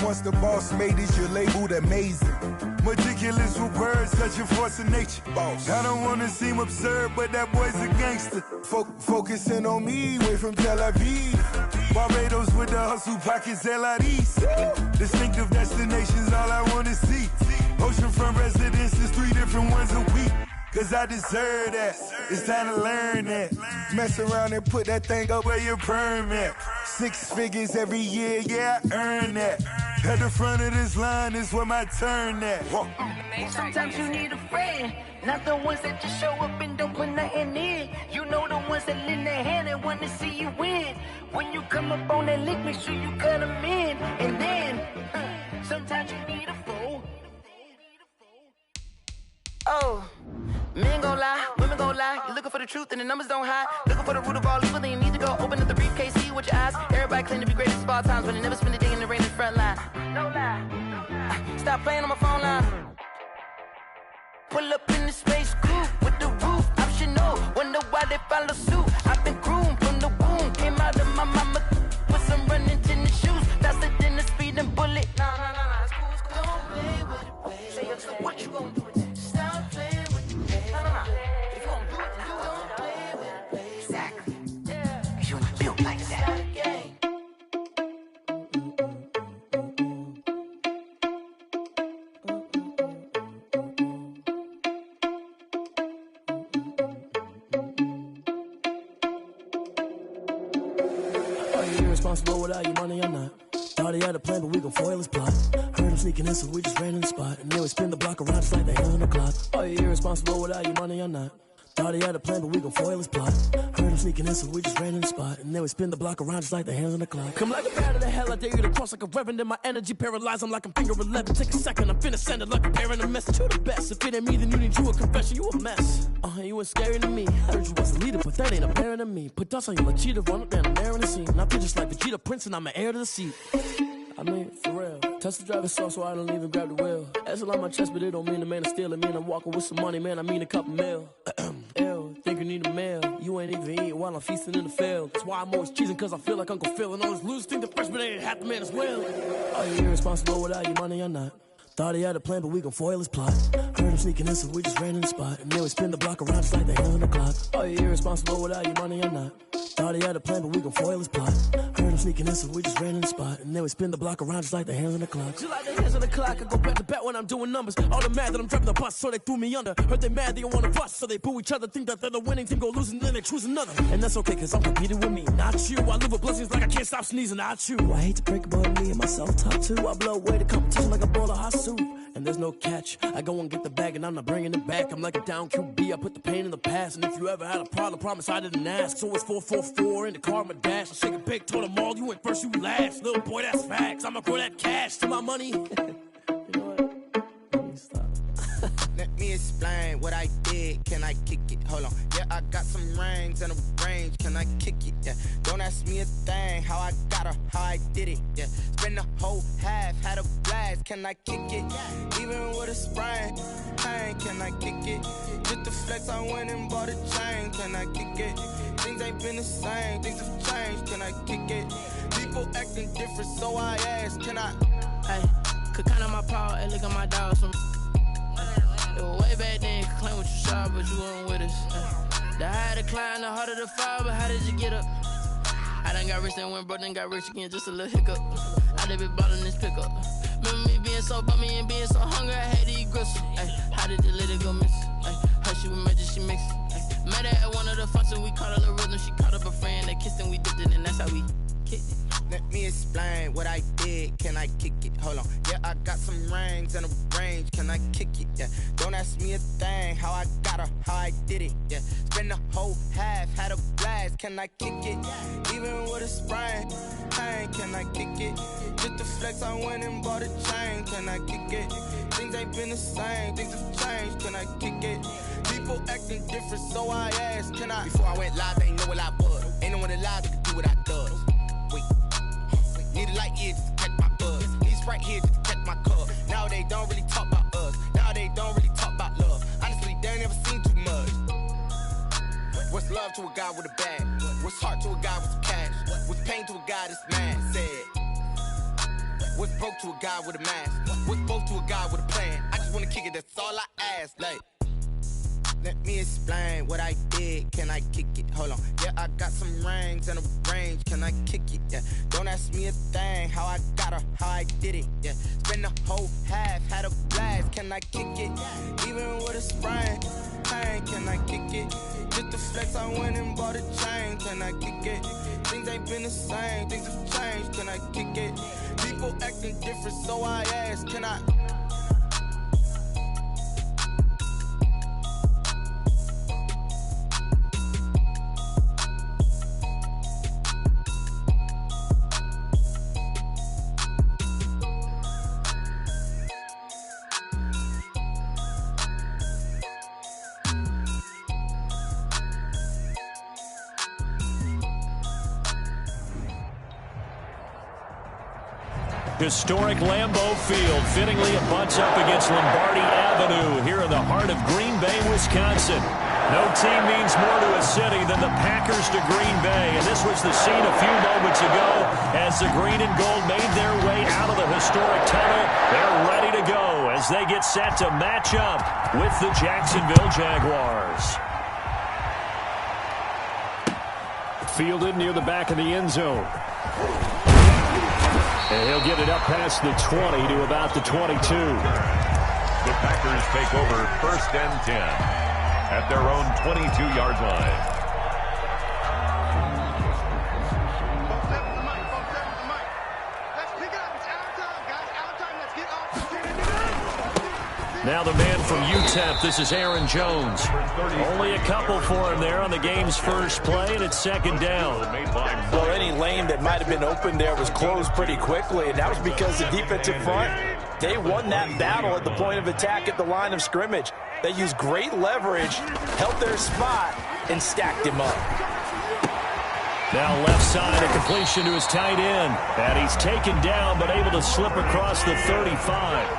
once the boss made it, you're labeled amazing. Meticulous with words, such a force of nature. Boss. I don't wanna seem absurd, but that boy's a gangster. Focusing on me, way from Tel Aviv. Barbados with the hustle pockets, LIDs. Distinctive destinations, all I wanna see. Oceanfront residences, 3 different ones a week. Cause I deserve that, it's time to learn that. Mess around and put that thing up where your permit. 6 figures every year, yeah, I earn that. At the front of this line is where my turn at. Sometimes you need a friend, not the ones that just show up and don't put nothing in. You know the ones that lend their hand and want to see you win. When you come up on that lick, make sure you cut them in. And then, sometimes you need a fool. Oh. Men gon' lie, women gon' lie. You're looking for the truth and the numbers don't hide. Looking for the root of all evil, then you need to go open up the briefcase, see with your eyes. Everybody claim to be greatest of all times, but they never spend a day in the rain in the front line. No lie. Stop playing on my phone line. Pull up in the space coupe with the roof optional. Wonder why they follow suit. I've been groomed from the womb. Came out of my mama with some running tennis shoes. Faster than the speeding bullet. No, it's cool, it's cool. Don't play with it, baby. Say so what you gon' do with it? Stop playing with it. If you gon' do it, then don't play with it, baby. Exactly. Yeah. Cause you ain't built like that. Irresponsible without your money or not. Thought he had a plan, but we gon' foil his plot. Heard him sneaking in, so we just ran in the spot. And then we spin the block around just like the hand on the clock. Are you irresponsible without your money or not? Thought he had a plan, but we gon' foil his plot. Heard him sneaking in, so we just ran in the spot. And then we spin the block around just like the hands on the clock. Come like a bat of the hell, I dare you to cross like a reverend. In my energy paralyzed, I'm like I'm finger 11. Take a second, I'm finna send it like a parent a message to the best. If it ain't me, then you need you a confession, you a mess. You ain't scary to me. Heard you was a leader, but that ain't apparent to me. Put dust on you like cheetah, run up down, I'm there in the scene. I feel just like Vegeta Prince, and I'm an heir to the seat. I mean, for real. Touch the driver's soft, so I don't even grab the wheel. That's a lot on my chest, but it don't mean the man is stealing. Mean I'm walking with some money, man, I mean a couple mil. Ew, think you need a meal. You ain't even eating while I'm feasting in the field. That's why I'm always cheesing, cause I feel like Uncle Phil. And all this losers think the freshman ain't half the man as well. Are you irresponsible without your money or not? Thought he had a plan, but we gon' foil his plot. Heard him sneaking in, so we just ran in the spot. And then we spin the block around just like the hand on the clock. Are you irresponsible without your money or not? Thought he had a plan, but we gon' foil his plot. Heard him sneaking in, so we just ran in the spot. And then we spin the block around just like the hands on the clock. Just like the hands on the clock, I go back to back when I'm doing numbers. All the mad that I'm driving the bus, so they threw me under. Heard they mad, they don't wanna bust, so they boo each other. Think that they're the winning team, go losing, then they choose another. And that's okay, cause I'm competing with me, not you. I live with blessings like I can't stop sneezing, not you. I hate to break about me and my self-talk too. I blow away the competition like a bowl of hot soup. And there's no catch, I go and get the bag and I'm not bringing it back. I'm like a down QB, I put the pain in the past. And if you ever had a problem, promise I didn't ask. So it's 444 in the car, my dash. I shake a big, told them all, you went first, you last. Little boy, that's facts, I'ma grow that cash to my money. You know what? Let me stop. Let me explain what I did. Can I kick it? Hold on. Yeah, I got some rings and a range. Can I kick it? Yeah. Don't ask me a thing. How I got her, how I did it. Yeah. Spend the whole half, had a blast. Can I kick it? Even with a sprain. Pain, can I kick it? Just the flex, I went and bought a chain. Can I kick it? Things ain't been the same. Things have changed. Can I kick it? People acting different, so I ask. Can I? Hey, could count on my power and look at my dogs from. It was way back then, could claim what you saw, but you weren't with us. The higher the climb, the harder the fall, but how did you get up? I done got rich, then went broke, then got rich again, just a little hiccup. I done been ballin' this pickup. Remember me being so bummy and being so hungry, I had to eat gristle. How did the lady go miss? Her she was magic, she mixed. Met her at one of the functions, we caught a little rhythm, she caught up a friend, they kissed and we dipped it, and that's how we kicked it. Let me explain what I did. Can I kick it? Hold on. Yeah, I got some rings and a range. Can I kick it? Yeah. Don't ask me a thing. How I got her, how I did it. Yeah. Spend the whole half, had a blast. Can I kick it? Even with a sprain. Pain, can I kick it? Just the flex, I went and bought a chain. Can I kick it? Things ain't been the same. Things have changed. Can I kick it? People acting different, so I asked. Can I? Before I went live, they ain't know what I was. Ain't no one alive that could do what I does. Wait. Need a light year just to catch my buzz. Need Sprite here just to catch my cup. Now they don't really talk about us. Now they don't really talk about love. Honestly, they ain't never seen too much. What's love to a guy with a bag? What's heart to a guy with some cash? What's pain to a guy that's mad? Said. What's broke to a guy with a mask? What's broke to a guy with a plan? I just wanna kick it, that's all I ask. Like, let me explain what I did. Can I kick it? Hold on. Yeah, I got some rings and a range. Can I kick it? Yeah. Don't ask me a thing. How I got her, how I did it. Yeah. Spend the whole half, had a blast. Can I kick it? Even with a sprain. Pain, can I kick it? Just the flex, I went and bought a chain. Can I kick it? Things ain't been the same. Things have changed. Can I kick it? People acting different, so I ask. Can I? Historic Lambeau Field. Fittingly, it butts up against Lombardi Avenue here in the heart of Green Bay, Wisconsin. No team means more to a city than the Packers to Green Bay. And this was the scene a few moments ago as the green and gold made their way out of the historic tunnel. They're ready to go as they get set to match up with the Jacksonville Jaguars. Fielded near the back of the end zone. And he'll get it up past the 20 to about the 22. The Packers take over 1st and 10 at their own 22-yard line. Now the man from UTEP, this is Aaron Jones. Only a couple for him there on the game's first play, and it's 2nd down. Well, any lane that might have been open there was closed pretty quickly, and that was because the defensive front, they won that battle at the point of attack at the line of scrimmage. They used great leverage, held their spot, and stacked him up. Now left side, a completion to his tight end. And he's taken down, but able to slip across the 35.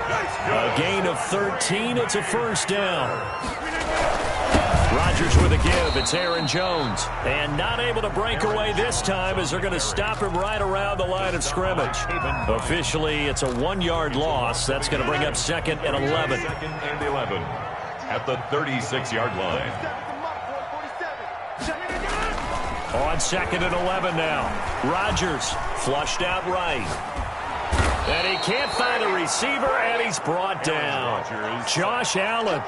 A gain of 13. It's a 1st down. Rodgers with a give. It's Aaron Jones. And not able to break away this time as they're going to stop him right around the line of scrimmage. Officially, it's a 1-yard loss. That's going to bring up 2nd and 11. 2nd and 11 at the 36-yard line. On 2nd and 11 now. Rodgers flushed out right. And he can't find a receiver, and he's brought down. Josh Allen.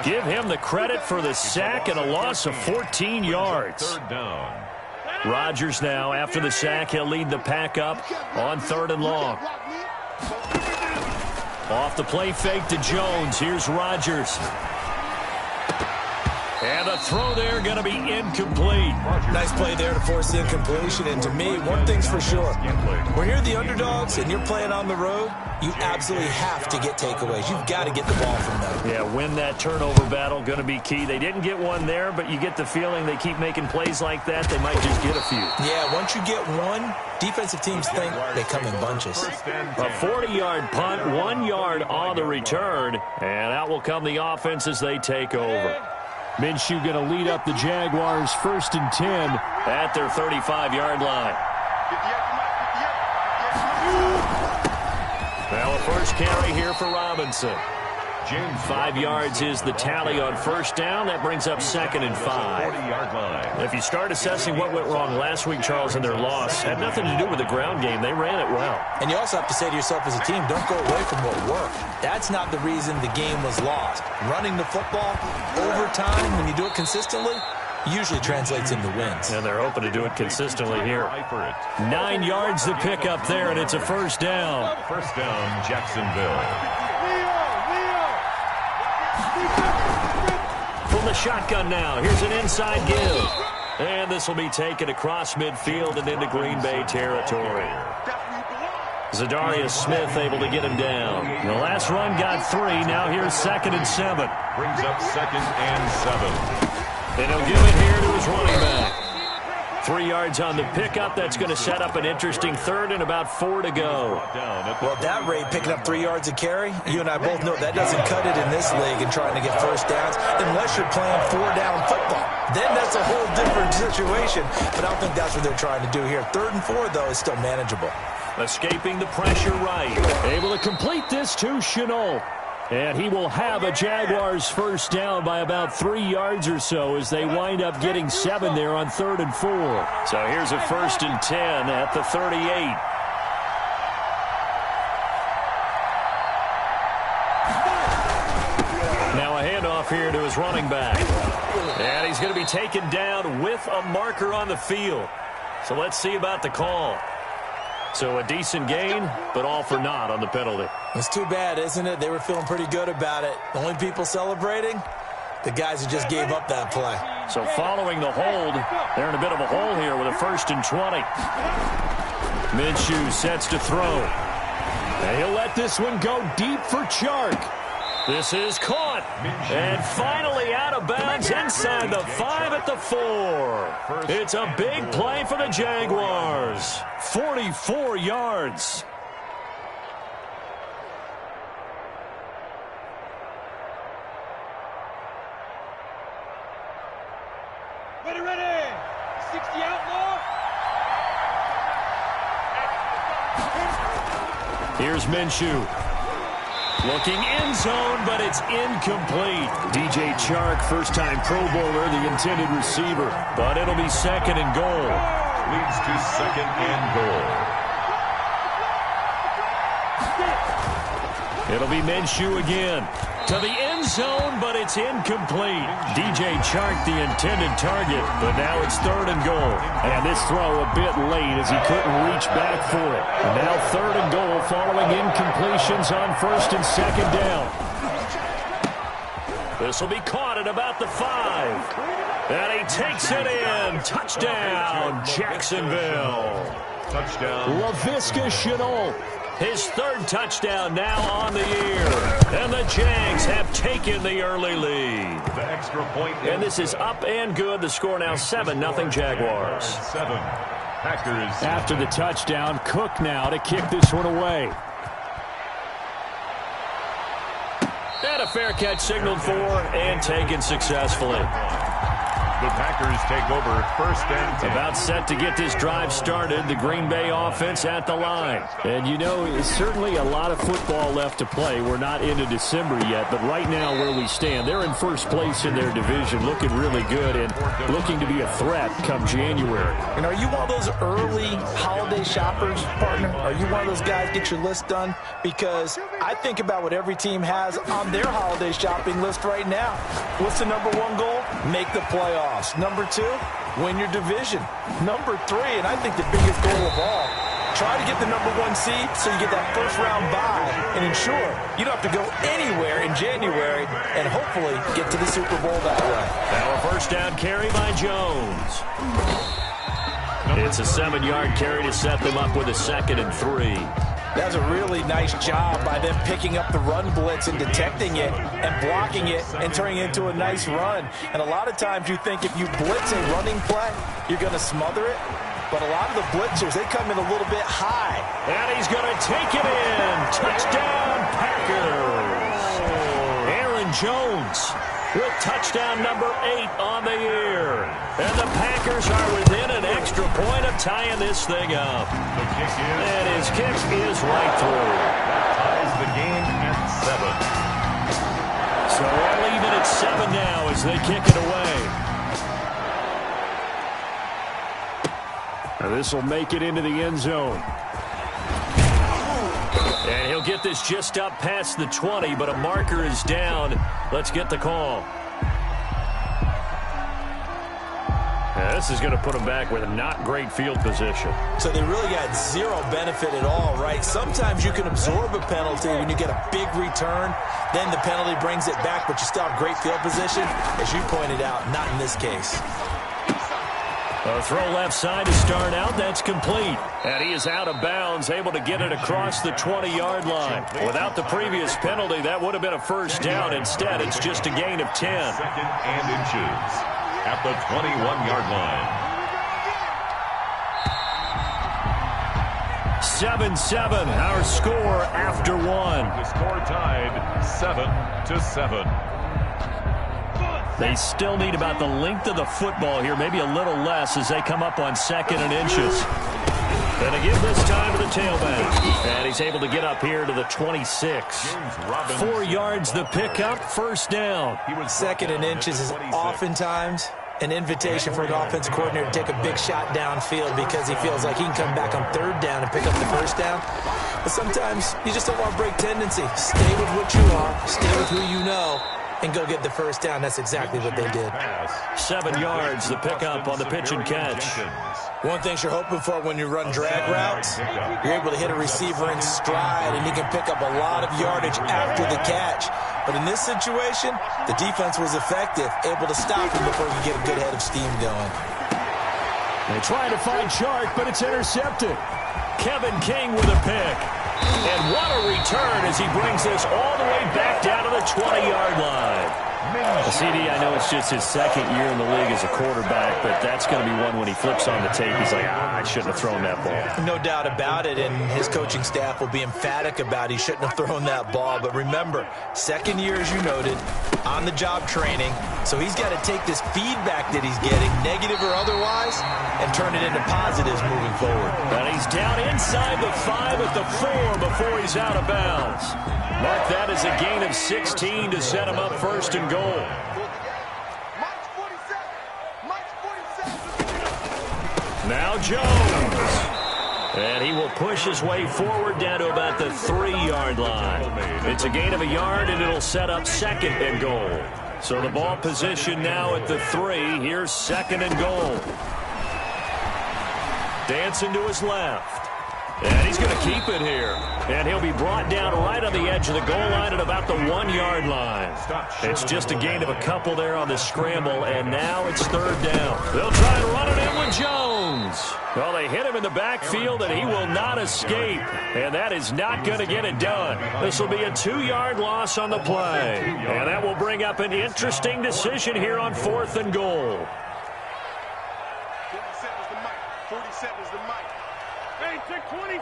Give him the credit for the sack and a loss of 14 yards. 3rd down. Rodgers now, after the sack, he'll lead the pack up on 3rd and long. Off the play fake to Jones. Here's Rodgers. And the throw there going to be incomplete. Nice play there to force the incompletion. And to me, one thing's for sure. When you're the underdogs and you're playing on the road, you absolutely have to get takeaways. You've got to get the ball from them. Yeah, win that turnover battle, going to be key. They didn't get one there, but you get the feeling they keep making plays like that, they might just get a few. Yeah, once you get one, defensive teams think they come in bunches. A 40-yard punt, 1 yard on the return, and out will come the offense as they take over. Minshew going to lead up the Jaguars 1st and 10 at their 35-yard line. Well, a first carry here for Robinson. 5 yards is the tally on 1st down. That brings up 2nd and 5. 40-yard line. If you start assessing what went wrong last week, Charles, in their loss, had nothing to do with the ground game. They ran it well. And you also have to say to yourself as a team, don't go away from what worked. That's not the reason the game was lost. Running the football over time, when you do it consistently, usually translates into wins. And they're hoping to do it consistently here. 9 yards to pick up there, and it's a 1st down. 1st down, Jacksonville. From the shotgun now, here's an inside give. And this will be taken across midfield and into Green Bay territory. Zadarius Smith able to get him down. The last run got 3. Now here's 2nd and 7. Brings up 2nd and 7. And he'll give it here to his running back. 3 yards on the pickup. That's going to set up an interesting 3rd and about 4 to go. Well, at that rate, picking up 3 yards a carry, you and I both know that doesn't cut it in this league and trying to get 1st downs unless you're playing 4-down football. Then that's a whole different situation, but I don't think that's what they're trying to do here. 3rd and 4, though, is still manageable. escaping the pressure right. Able to complete this to Chenault. And he will have a Jaguars first down by about 3 yards or so as they wind up getting 7 there on 3rd and 4. So here's a 1st and 10 at the 38. Now a handoff here to his running back. And he's going to be taken down with a marker on the field. So let's see about the call. So a decent gain, but all for naught on the penalty. It's too bad, isn't it? They were feeling pretty good about it. The only people celebrating, the guys who just gave up that play. So following the hold, they're in a bit of a hole here with a 1st and 20. Minshew sets to throw. And he'll let this one go deep for Chark. This is caught. And finally out of bounds inside the 5 at the 4. It's a big play for the Jaguars. 44 yards. Ready. 60 outlaw. Here's Minshew. Looking end zone, but it's incomplete. DJ Chark, first-time Pro Bowler, the intended receiver. But it'll be 2nd and goal. Leads to 2nd and goal. It'll be Minshew again. To the end zone, but it's incomplete. DJ Chark, the intended target, but now it's 3rd and goal. And this throw a bit late as he couldn't reach back for it. And now 3rd and goal following incompletions on 1st and 2nd down. This will be caught at about the 5. And he takes it in. Touchdown, Jacksonville. Touchdown. Laviska Shenault. His 3rd touchdown now on the year. And the Jags have taken the early lead. The extra point. And this is up and good. The score now 7-0 Jaguars. 7. Packers. After the touchdown, Cook now to kick this one away. And a fair catch signaled for and taken successfully. The Packers take over 1st and 10. About set to get this drive started. The Green Bay offense at the line. And you know, it's certainly a lot of football left to play. We're not into December yet, but right now where we stand, they're in 1st place in their division, looking really good and looking to be a threat come January. And are you one of those early holiday shoppers, partner? Are you one of those guys get your list done? Because I think about what every team has on their holiday shopping list right now. What's the number 1 goal? Make the playoffs. Number 2, win your division. Number 3, and I think the biggest goal of all, try to get the number 1 seed so you get that 1st round bye and ensure you don't have to go anywhere in January and hopefully get to the Super Bowl that way. Now a 1st down carry by Jones. It's a 7-yard carry to set them up with a 2nd and 3. That's a really nice job by them picking up the run blitz and detecting it and blocking it and turning it into a nice run. And a lot of times you think if you blitz a running play, you're going to smother it. But a lot of the blitzers, they come in a little bit high. And he's going to take it in. Touchdown, Packers. Aaron Jones with touchdown number 8 on the year. And the Packers are within an extra point of tying this thing up. And his kick is right through. Ties the game at 7. So all even at 7 now as they kick it away. Now this will make it into the end zone. And he'll get this just up past the 20, but a marker is down. Let's get the call. Yeah, this is going to put them back with a not great field position. So they really got zero benefit at all, right? Sometimes you can absorb a penalty when you get a big return. Then the penalty brings it back, but you still have great field position. As you pointed out, not in this case. A throw left side to start out. That's complete. And he is out of bounds, able to get it across the 20-yard line. Without the previous penalty, that would have been a 1st down. Instead, it's just a gain of 10. 2nd and inches at the 21-yard line. 7-7, our score after 1. The score tied 7-7. They still need about the length of the football here, maybe a little less as they come up on 2nd and inches. And to give this time to the tailback. And he's able to get up here to the 26. 4 yards the pickup, first down. Second and inches is oftentimes an invitation for an offense coordinator to take a big shot downfield because he feels like he can come back on third down and pick up the first down. But sometimes you just don't want to break tendency. Stay with what you are, stay with who you know, and go get the first down. That's exactly what they did. 7 yards the pickup on the pitch and catch. One thing you're hoping for when you run drag routes, you're able to hit a receiver in stride, and he can pick up a lot of yardage after the catch. But in this situation, the defense was effective, able to stop him before he could get a good head of steam going. They try to find Chark, but it's intercepted. Kevin King with a pick. And what a return as he brings this all the way back down to the 20-yard line. CD, I know it's just his second year in the league as a quarterback, but that's going to be one when he flips on the tape. He's like, I shouldn't have thrown that ball. No doubt about it, and his coaching staff will be emphatic about he shouldn't have thrown that ball. But remember, second year, as you noted, on-the-job training, so he's got to take this feedback that he's getting, negative or otherwise, and turn it into positives moving forward. And he's down inside the 5 at the 4 before he's out of bounds. Mark that as a gain of 16 to set him up first and goal. Now Jones. And he will push his way forward down to about the 3-yard line. It's a gain of a yard, and it'll set up second and goal. So the ball position now at the 3. Here's second and goal. Dancing to his left. And he's going to keep it here. And he'll be brought down right on the edge of the goal line at about the 1-yard line. It's just a gain of a couple there on the scramble, and now it's third down. They'll try and run it in with Jones. Well, they hit him in the backfield, and he will not escape. And that is not going to get it done. This will be a 2-yard loss on the play. And that will bring up an interesting decision here on 4th and goal. 47 is the mic. Hey, take 26.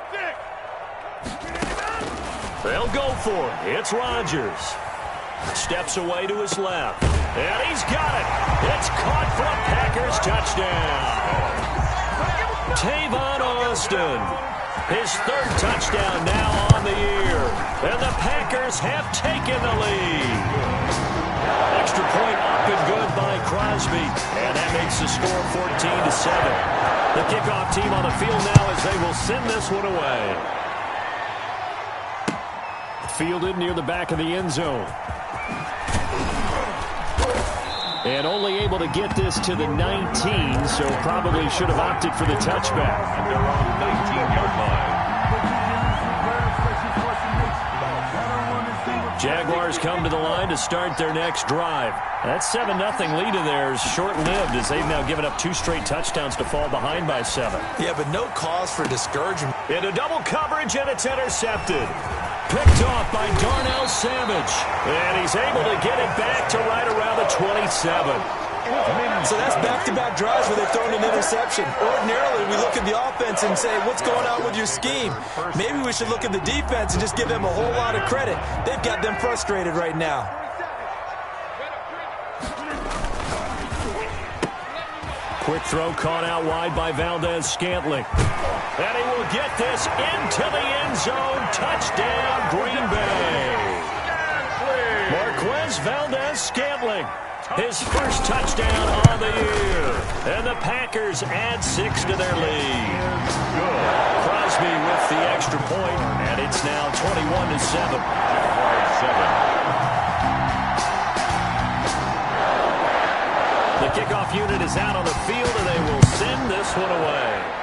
They'll go for it. It's Rodgers. Steps away to his left. And he's got it. It's caught for a Packers touchdown. Tavon Austin. His 3rd touchdown now on the year. And the Packers have taken the lead. Extra point up and good by Crosby. And that makes the score 14-7. The kickoff team on the field now as they will send this one away. Fielded near the back of the end zone. And only able to get this to the 19, so probably should have opted for the touchback. And they're on the 19-yard line. Jaguars come to the line to start their next drive. That 7-0 lead of theirs short-lived as they've now given up 2 straight touchdowns to fall behind by 7. Yeah, but no cause for discouragement. Into double coverage, and it's intercepted. Picked off by Darnell Savage. And he's able to get it back to right around the 27. So that's back-to-back drives where they've thrown an interception. Ordinarily, we look at the offense and say, what's going on with your scheme? Maybe we should look at the defense and just give them a whole lot of credit. They've got them frustrated right now. Quick throw caught out wide by Valdez-Scantling. And he will get this into the end zone. Touchdown, Green Bay. Marquez Valdez-Scantling. His first touchdown on the year. And the Packers add 6 to their lead. Crosby with the extra point, and it's now 21-7. The kickoff unit is out on the field, and they will send this one away.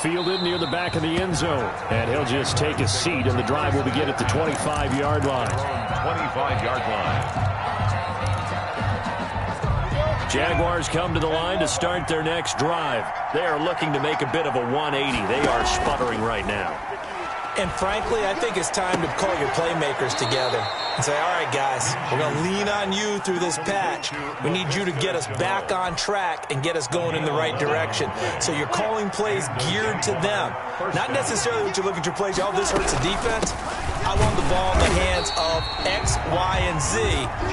Fielded near the back of the end zone. And he'll just take a seat, and the drive will begin at the 25-yard line. 25-yard line. Jaguars come to the line to start their next drive. They are looking to make a bit of a 180. They are sputtering right now. And frankly, I think it's time to call your playmakers together and say, all right, guys, we're going to lean on you through this patch. We need you to get us back on track and get us going in the right direction. So you're calling plays geared to them. Not necessarily what you look at your plays, oh, this hurts the defense. I want the ball in the hands of X, Y, and Z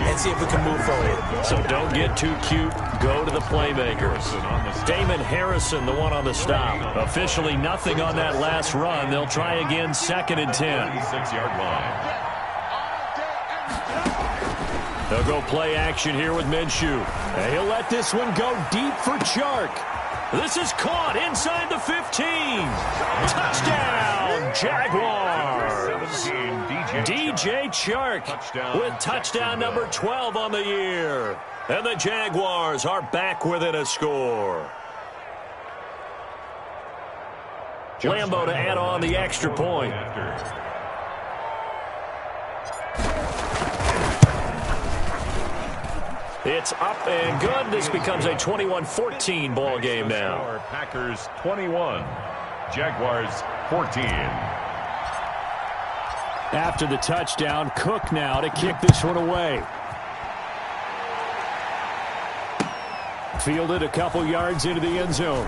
and see if we can move forward. So don't get too cute. Go to the playmakers. Damon Harrison, the one on the stop. Officially nothing on that last run. They'll try again, 2nd and 10. 6-yard line. They'll go play action here with Minshew. And he'll let this one go deep for Chark. This is caught inside the 15. Touchdown, Jaguars. DJ Chark with touchdown number 12 on the year. And the Jaguars are back within a score. Lambeau to add on the extra point. It's up and good. This becomes a 21-14 ball game now. Packers 21, Jaguars 14. After the touchdown, Cook now to kick this one away. Fielded a couple yards into the end zone.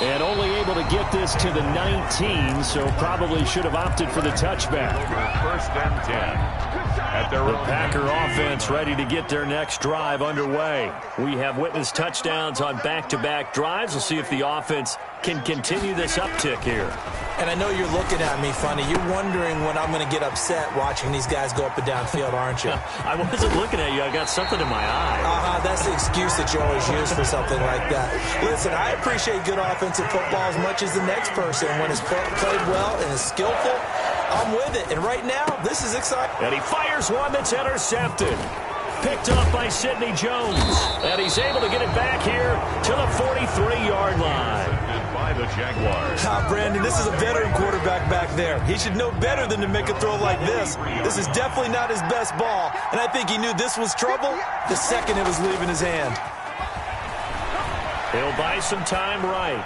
And only able to get this to the 19, so probably should have opted for the touchback. 1st and 10. The Packer offense ready to get their next drive underway. We have witnessed touchdowns on back-to-back drives. We'll see if the offense can continue this uptick here. And I know you're looking at me funny. You're wondering when I'm going to get upset watching these guys go up and down field, aren't you? I wasn't looking at you. I got something in my eye. That's the excuse that you always use for something like that. Listen, I appreciate good offensive football as much as the next person. When it's played well and is skillful, I'm with it. And right now, this is exciting. And he fires one that's intercepted. Picked up by Sidney Jones. And he's able to get it back here to the 43-yard line. By the Jaguars. Brandon, this is a veteran quarterback back there. He should know better than to make a throw like this. This is definitely not his best ball. And I think he knew this was trouble the second it was leaving his hand. He'll buy some time right.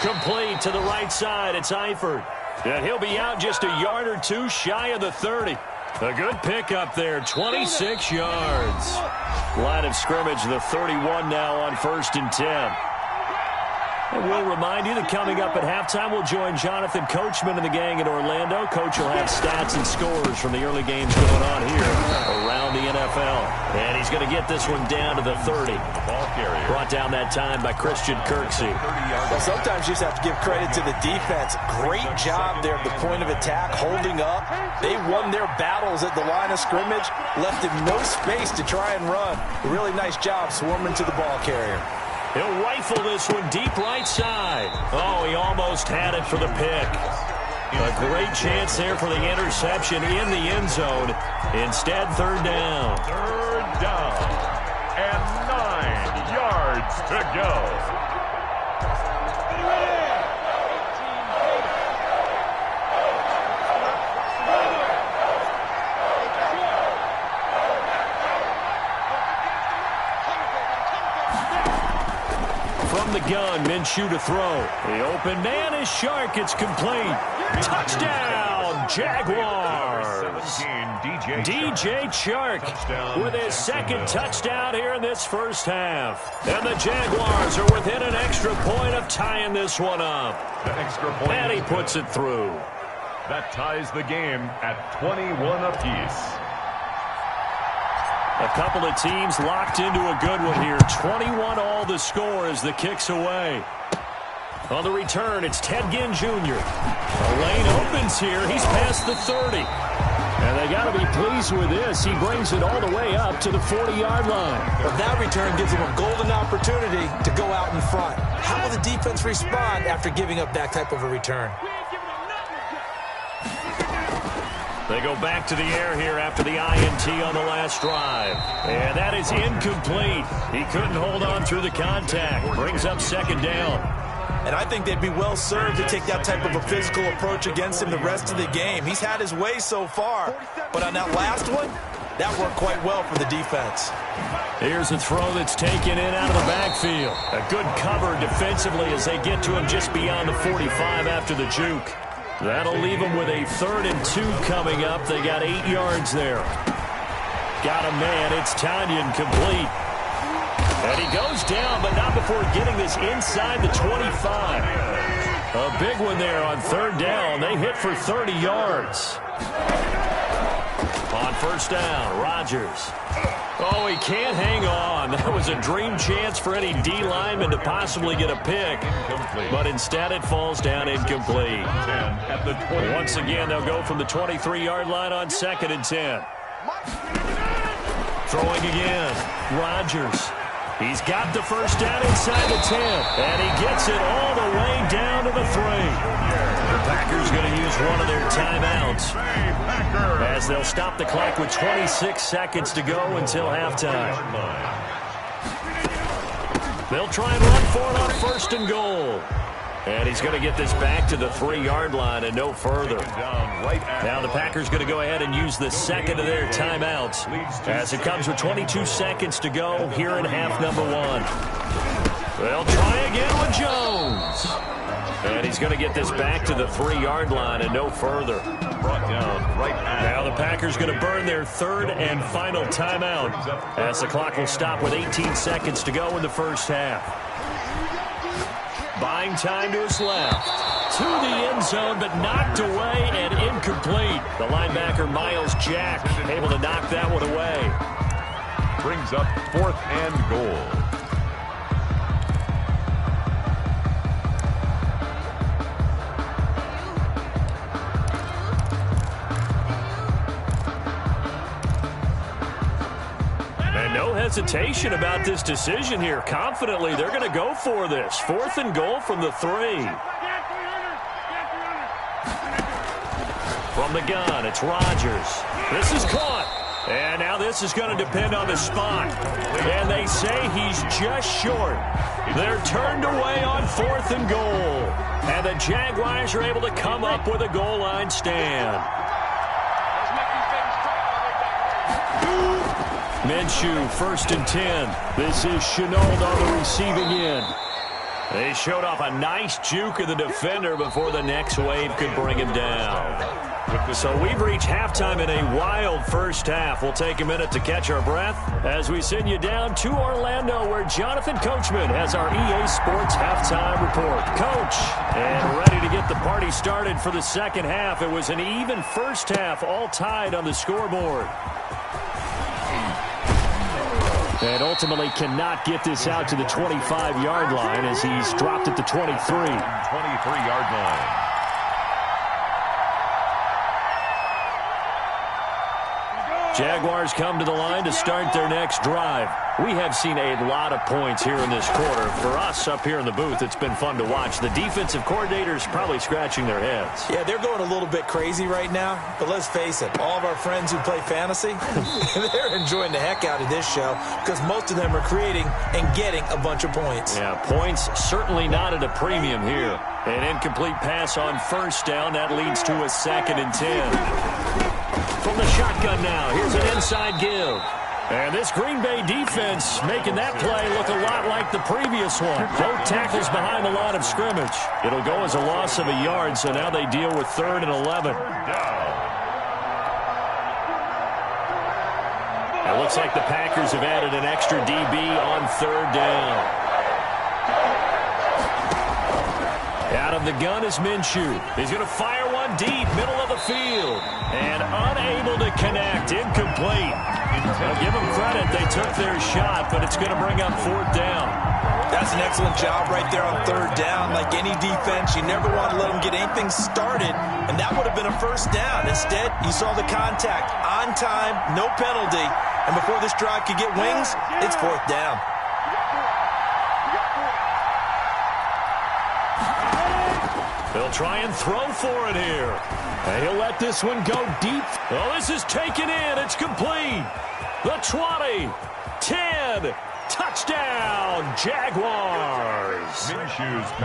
Complete to the right side. It's Eifert. And he'll be out just a yard or two shy of the 30. A good pickup there, 26 yards. Line of scrimmage, the 31 now on 1st and 10. And we'll remind you that coming up at halftime, we'll join Jonathan Coachman and the gang in Orlando. Coach will have stats and scores from the early games going on here around the NFL. And he's going to get this one down to the 30. Ball carrier. Brought down that time by Christian Kirksey. Well, sometimes you just have to give credit to the defense. Great job there at the point of attack, holding up. They won their battles at the line of scrimmage, left him no space to try and run. A really nice job swarming to the ball carrier. He'll rifle this one deep right side. Oh, he almost had it for the pick. A great chance there for the interception in the end zone. Instead, 3rd down. 3rd down. And 9 yards to go. From the gun, Minshew to throw. The open man is Chark. It's complete. Touchdown, Jaguars. DJ Chark with his 2nd touchdown here in this first half. And the Jaguars are within an extra point of tying this one up. The extra point. And he puts it through. That ties the game at 21 apiece. A couple of teams locked into a good one here. 21 all the score as the kick's away. On the return, it's Ted Ginn Jr. The lane opens here. He's past the 30. And they got to be pleased with this. He brings it all the way up to the 40-yard line. But that return gives him a golden opportunity to go out in front. How will the defense respond after giving up that type of a return? They go back to the air here after the INT on the last drive. And that is incomplete. He couldn't hold on through the contact. Brings up 2nd down. And I think they'd be well served to take that type of a physical approach against him the rest of the game. He's had his way so far. But on that last one, that worked quite well for the defense. Here's a throw that's taken in out of the backfield. A good cover defensively as they get to him just beyond the 45 after the juke. That'll leave them with a 3rd and 2 coming up. They got 8 yards there. Got a man. It's Tanyan complete. And he goes down, but not before getting this inside the 25. A big one there on third down. They hit for 30 yards. On first down, Rodgers. Oh, he can't hang on. That was a dream chance for any D lineman to possibly get a pick. But instead it falls down incomplete. Once again, they'll go from the 23-yard line on 2nd and 10. Throwing again, Rodgers. He's got the first down inside the 10. And he gets it all the way down to the 3. The Packers going to use one of their timeouts as they'll stop the clock with 26 seconds to go until halftime. They'll try and run for it on 1st and goal. And he's going to get this back to the 3-yard line and no further. Now the Packers going to go ahead and use the second of their timeouts as it comes with 22 seconds to go here in half number 1. They'll try again with Jones. And he's going to get this back to the 3-yard line and no further. Now the Packers going to burn their 3rd and final timeout as the clock will stop with 18 seconds to go in the first half. Buying time to his left. To the end zone, but knocked away and incomplete. The linebacker, Miles Jack, able to knock that one away. Brings up 4th and goal. No hesitation about this decision here. Confidently, they're going to go for this. 4th and goal from the 3. From the gun, it's Rodgers. This is caught. And now this is going to depend on the spot. And they say he's just short. They're turned away on 4th and goal. And the Jaguars are able to come up with a goal line stand. Minshew, 1st and 10. This is Chenault on the receiving end. They showed off a nice juke of the defender before the next wave could bring him down. So we've reached halftime in a wild first half. We'll take a minute to catch our breath as we send you down to Orlando, where Jonathan Coachman has our EA Sports halftime report. Coach, and ready to get the party started for the second half. It was an even first half, all tied on the scoreboard. And ultimately cannot get this out to the 25-yard line as he's dropped at the 23. 23-yard line. Jaguars come to the line to start their next drive. We have seen a lot of points here in this quarter. For us up here in the booth, it's been fun to watch. The defensive coordinators probably scratching their heads. Yeah, they're going a little bit crazy right now. But let's face it, all of our friends who play fantasy, they're enjoying the heck out of this show because most of them are creating and getting a bunch of points. Yeah, points certainly not at a premium here. An incomplete pass on first down. That leads to a 2nd and 10. From the shotgun now, here's an inside give. And this Green Bay defense making that play look a lot like the previous one. Both tackles behind the line of scrimmage. It'll go as a loss of a yard, so now they deal with 3rd and 11. It looks like the Packers have added an extra DB on 3rd down. Out of the gun is Minshew. He's going to fire one deep, middle of the field. And unable to connect, incomplete. Well, give them credit, they took their shot, but it's going to bring up 4th down. That's an excellent job right there on 3rd down. Like any defense, you never want to let them get anything started, and that would have been a first down. Instead, you saw the contact on time, no penalty, and before this drive could get wings, it's 4th down. They'll try and throw for it here. And he'll let this one go deep. Oh, this is taken in. It's complete. The 20, 10, touchdown, Jaguars.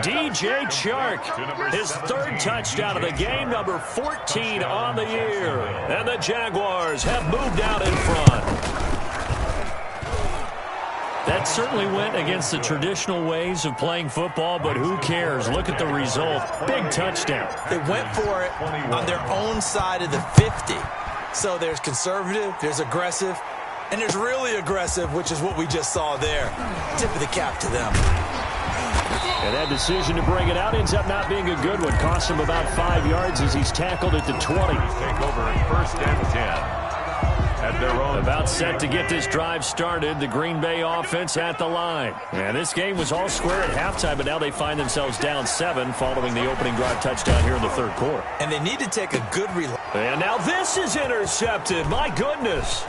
DJ Chark, his 3rd touchdown of the game, number 14 on the year. And the Jaguars have moved out in front. That certainly went against the traditional ways of playing football, but who cares? Look at the result. Big touchdown. They went for it on their own side of the 50. So there's conservative, there's aggressive, and there's really aggressive, which is what we just saw there. Tip of the cap to them. And that decision to bring it out ends up not being a good one. Costs him about 5 yards as he's tackled at the 20. Take over 1st and 10. At their own. About set to get this drive started, the Green Bay offense at the line. And this game was all square at halftime, but now they find themselves down 7 following the opening drive touchdown here in the 3rd quarter. And they need to take a good And now this is intercepted. My goodness.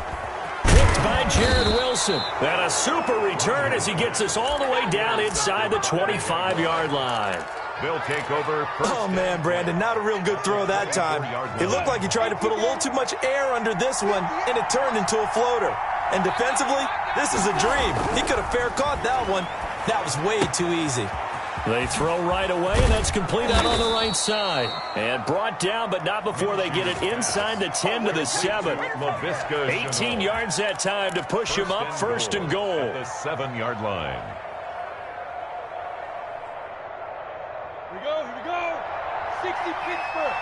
Picked by Jared Wilson. And a super return as he gets us all the way down inside the 25-yard line. They'll take over. Oh, man, Brandon, not a real good throw that time. It looked like he tried to put a little too much air under this one, and it turned into a floater. And defensively, this is a dream. He could have fair caught that one. That was way too easy. They throw right away, and that's complete out on the right side. And brought down, but not before they get it inside the 10 to the 7. 18 yards that time to push him up 1st and goal. At the 7-yard line. Here we go. 60 Pittsburgh.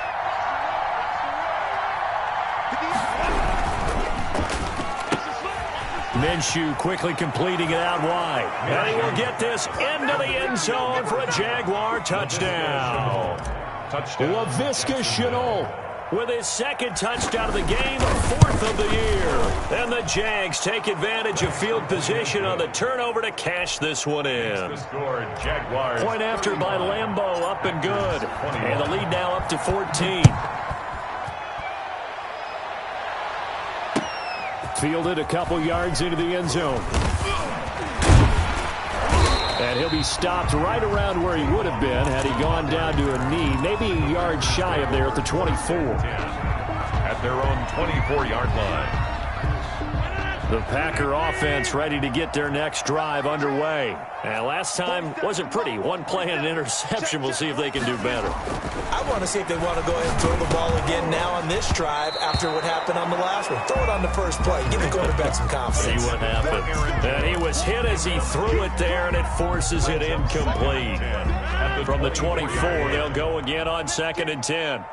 Minshew quickly completing it out wide. And he will get this into the end zone for a Jaguar touchdown. Laviska Shenault with his 2nd touchdown of the game, 4th of the year. And the Jags take advantage of field position on the turnover to cash this one in. Point after by Lambeau, up and good. And the lead now up to 14. Fielded a couple yards into the end zone. And he'll be stopped right around where he would have been had he gone down to a knee, maybe a yard shy of there at the 24. At their own 24-yard line. The Packer offense ready to get their next drive underway. And last time wasn't pretty. One play and an interception. We'll see if they can do better. I want to see if they want to go ahead and throw the ball again now on this drive after what happened on the last one. Throw it on the first play. Give the quarterback some confidence. See what happened. And he was hit as he threw it there, and it forces it incomplete. From the 24, they'll go again on 2nd and 10.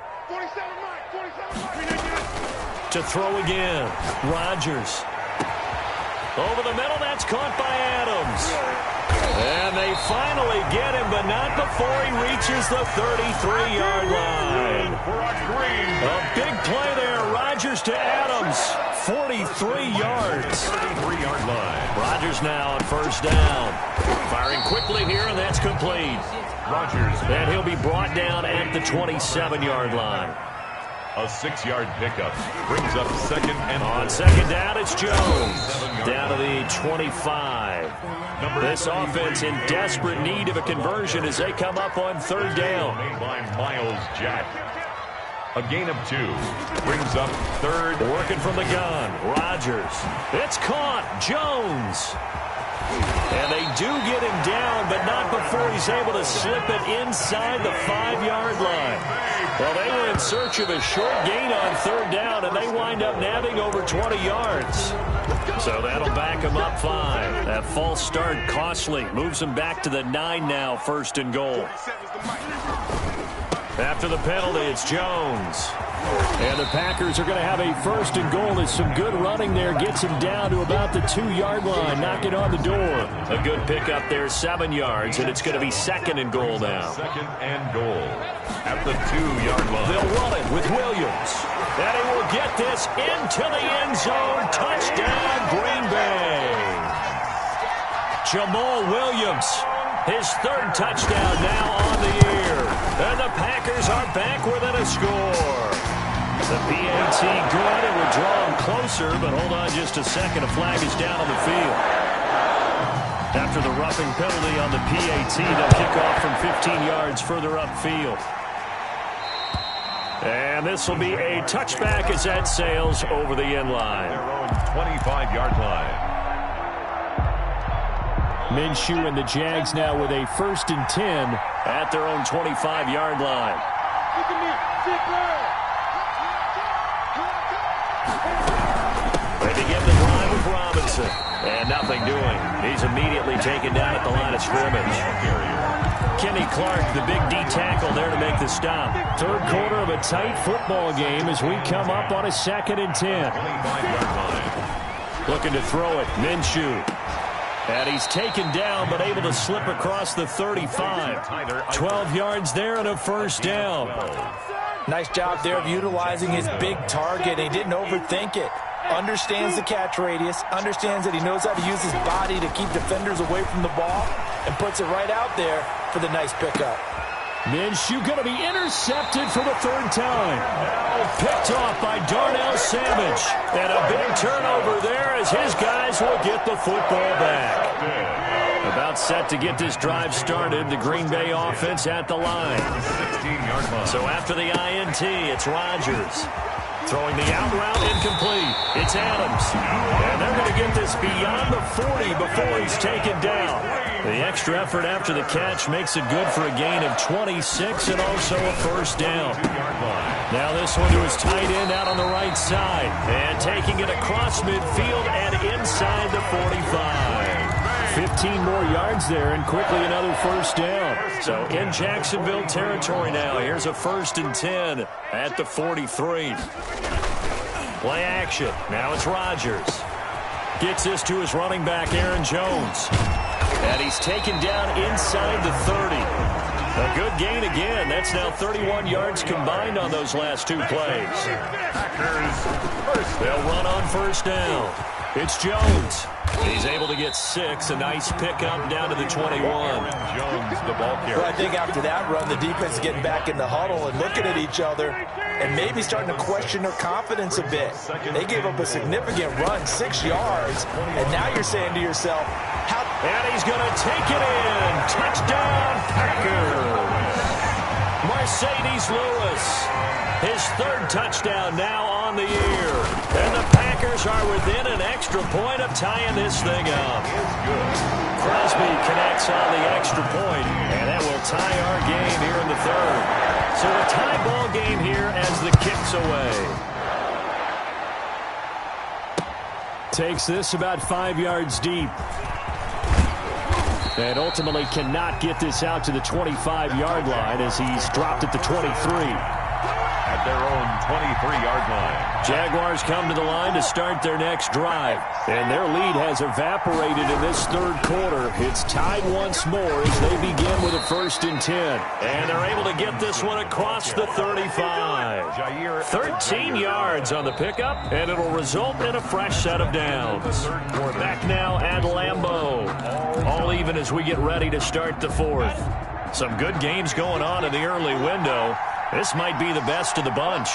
To throw again. Rodgers. Over the middle, that's caught by Adams. And they finally get him, but not before he reaches the 33-yard line. A big play there, Rodgers to Adams. 43 yards. 33-yard line. Rodgers now on 1st down. Firing quickly here, and that's complete. Rodgers. And he'll be brought down at the 27-yard line. A 6-yard pickup brings up 2nd and 4. On 2nd down, it's Jones. Down to the 25. This offense in desperate need of a conversion as they come up on 3rd down. Made by Miles Jack. A gain of 2 brings up 3rd. Working from the gun. Rodgers. It's caught. Jones. And they do get him down, but not before he's able to slip it inside the 5-yard line. Well, they were in search of a short gain on 3rd down, and they wind up nabbing over 20 yards. So that'll back them up 5. That false start costly. Moves them back to the 9 now, 1st and goal. After the penalty, it's Jones. And the Packers are going to have a 1st and goal. There's some good running there. Gets him down to about the 2-yard line. Knocking on the door. A good pickup there, 7 yards. And it's going to be 2nd and goal now. 2nd and goal. At the 2-yard line. They'll run it with Williams. And he will get this into the end zone. Touchdown, Green Bay. Jamal Williams. His 3rd touchdown now on the year. And the Packers are back within a score. The PAT good. It will draw him closer, but hold on just a second. A flag is down on the field. After the roughing penalty on the PAT, they'll kick off from 15 yards further upfield. And this will be a touchback as that sails over the end line. Their own 25-yard line. Minshew and the Jags now with a 1st and 10 at their own 25-yard line. They begin the drive with Robinson. And nothing doing. He's immediately taken down at the line of scrimmage. Kenny Clark, the big D tackle there to make the stop. 3rd quarter of a tight football game as we come up on a 2nd and 10. Looking to throw it. Minshew. And he's taken down, but able to slip across the 35. 12 yards there and a first down. Nice job there of utilizing his big target. He didn't overthink it. Understands the catch radius, understands that he knows how to use his body to keep defenders away from the ball, and puts it right out there for the nice pickup. Minshew going to be intercepted for the third time. Picked off by Darnell Savage. And a big turnover there as his guys will get the football back. About set to get this drive started, the Green Bay offense at the line. So after the INT, it's Rodgers. Throwing the out route incomplete. It's Adams. And they're going to get this beyond the 40 before he's taken down. The extra effort after the catch makes it good for a gain of 26 and also a first down. Now this one to his tight end out on the right side. And taking it across midfield and inside the 45. 15 more yards there and quickly another first down. So in Jacksonville territory now. Here's a 1st and 10 at the 43. Play action. Now it's Rodgers. Gets this to his running back, Aaron Jones. And he's taken down inside the 30. A good gain again. That's now 31 yards combined on those last two plays. They'll run on first down. It's Jones. He's able to get 6. A nice pickup down to the 21. Jones, the ball carrier. Well, I think after that run, the defense is getting back in the huddle and looking at each other and maybe starting to question their confidence a bit. They gave up a significant run, 6 yards, and now you're saying to yourself, how... And he's going to take it in. Touchdown, Packers. Mercedes Lewis. His 3rd touchdown now on the year. And the Packers are within an extra point of tying this thing up. Crosby connects on the extra point, and that will tie our game here in the 3rd. So a tie ball game here as the kick's away. Takes this about 5 yards deep. And ultimately cannot get this out to the 25-yard line as he's dropped at the 23. At their own 23-yard line. Jaguars come to the line to start their next drive. And their lead has evaporated in this 3rd quarter. It's tied once more as they begin with a 1st and 10. And they're able to get this one across the 35. 13 yards on the pickup, and it'll result in a fresh set of downs. We're back now at Lambeau. All even as we get ready to start the 4th. Some good games going on in the early window. This might be the best of the bunch.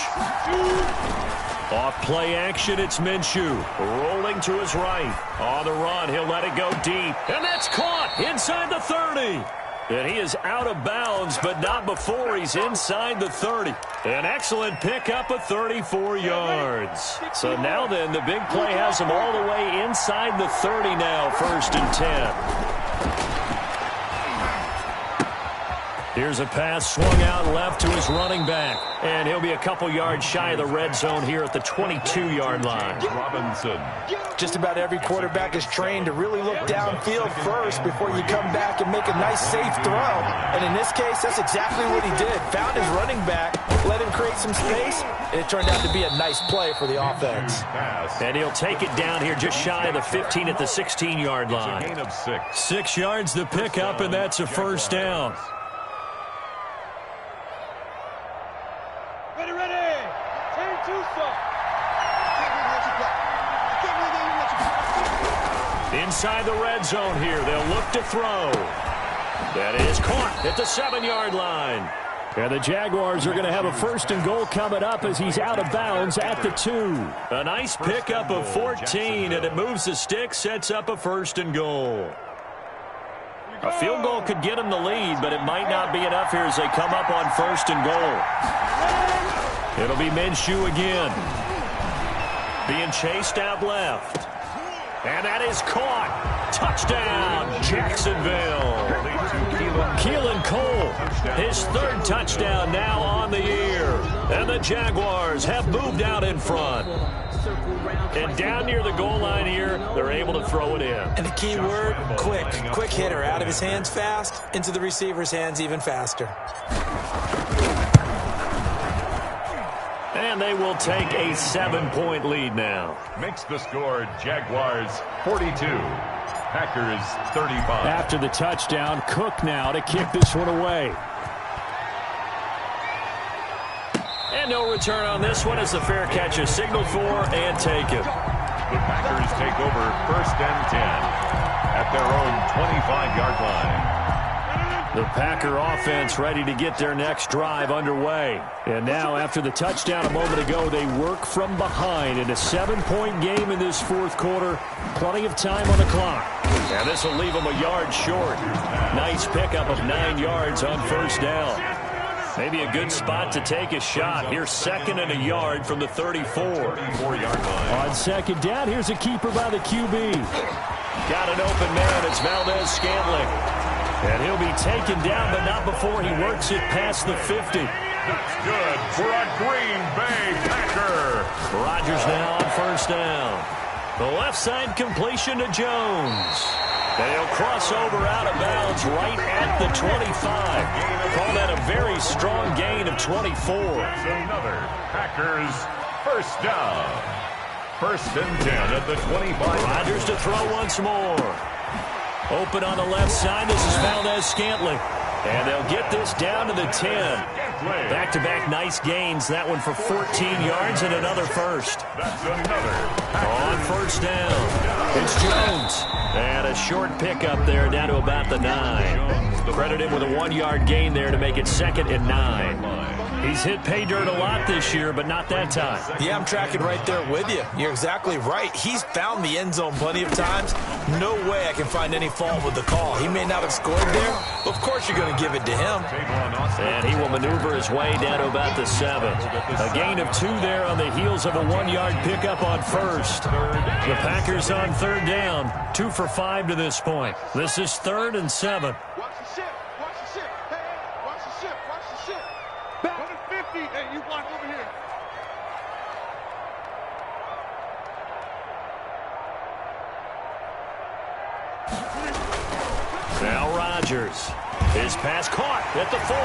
Off play action, it's Minshew. Rolling to his right. On the run, he'll let it go deep. And that's caught inside the 30. And he is out of bounds, but not before he's inside the 30. An excellent pickup of 34 yards. So now then, the big play has him all the way inside the 30 now, 1st and 10. Here's a pass swung out left to his running back. And he'll be a couple yards shy of the red zone here at the 22-yard line. Robinson. Just about every quarterback is trained to really look downfield first before you come back and make a nice, safe throw. And in this case, that's exactly what he did. Found his running back, let him create some space, and it turned out to be a nice play for the offense. And he'll take it down here just shy of the 15 at the 16-yard line. Gain of 6. 6 yards the pickup, and that's a first down. Inside the red zone here, they'll look to throw. That is caught at the 7-yard line. And the Jaguars are going to have a 1st and goal coming up as he's out of bounds at the 2. A nice pickup of 14, and it moves the stick, sets up a 1st and goal. A field goal could get him the lead, but it might not be enough here as they come up on 1st and goal. It'll be Minshew again. Being chased out left. And that is caught. Touchdown, Jacksonville. Keelan Cole, his 3rd touchdown now on the year. And the Jaguars have moved out in front. And down near the goal line here, they're able to throw it in. And the key word, quick. Quick hitter. Out of his hands fast, into the receiver's hands even faster. And they will take a 7-point lead now. Makes the score Jaguars 42. Packers 35. After the touchdown, Cook now to kick this one away. And no return on this one as the fair catch is signaled for and taken. The Packers take over 1st and 10 at their own 25-yard line. The Packer offense ready to get their next drive underway. And now, after the touchdown a moment ago, they work from behind in a 7-point game in this fourth quarter. Plenty of time on the clock. And this will leave them a yard short. Nice pickup of 9 yards on 1st down. Maybe a good spot to take a shot. Here's 2nd and a yard from the 34-yard line. On 2nd down, here's a keeper by the QB. Got an open man. It's Valdez-Scantling. And he'll be taken down, but not before he works it past the 50. That's good for a Green Bay Packer. Rodgers now on 1st down. The left side completion to Jones. And he'll cross over out of bounds right at the 25. Call that a very strong gain of 24. That's another Packers 1st down. 1st and 10 at the 25. Rodgers to throw once more. Open on the left side. This is Valdez-Scantling. And they'll get this down to the 10. Back-to-back nice gains. That one for 14 yards and another first. That's another. On 1st down, it's Jones. And a short pickup there down to about the 9. Credit him with a 1-yard gain there to make it 2nd and 9. He's hit pay dirt a lot this year, but not that time. Yeah, I'm tracking right there with you. You're exactly right. He's found the end zone plenty of times. No way I can find any fault with the call. He may not have scored there, but of course you're going to give it to him. And he will maneuver his way down to about the 7. A gain of 2 there on the heels of a 1-yard pickup on 1st. The Packers on 3rd down, 2 for 5 to this point. This is 3rd and 7. Watch the ship. Watch the ship. Hey, watch the ship. Watch the ship. Back to 50. Hey, you block over here. Now Rodgers. His pass caught at the 4.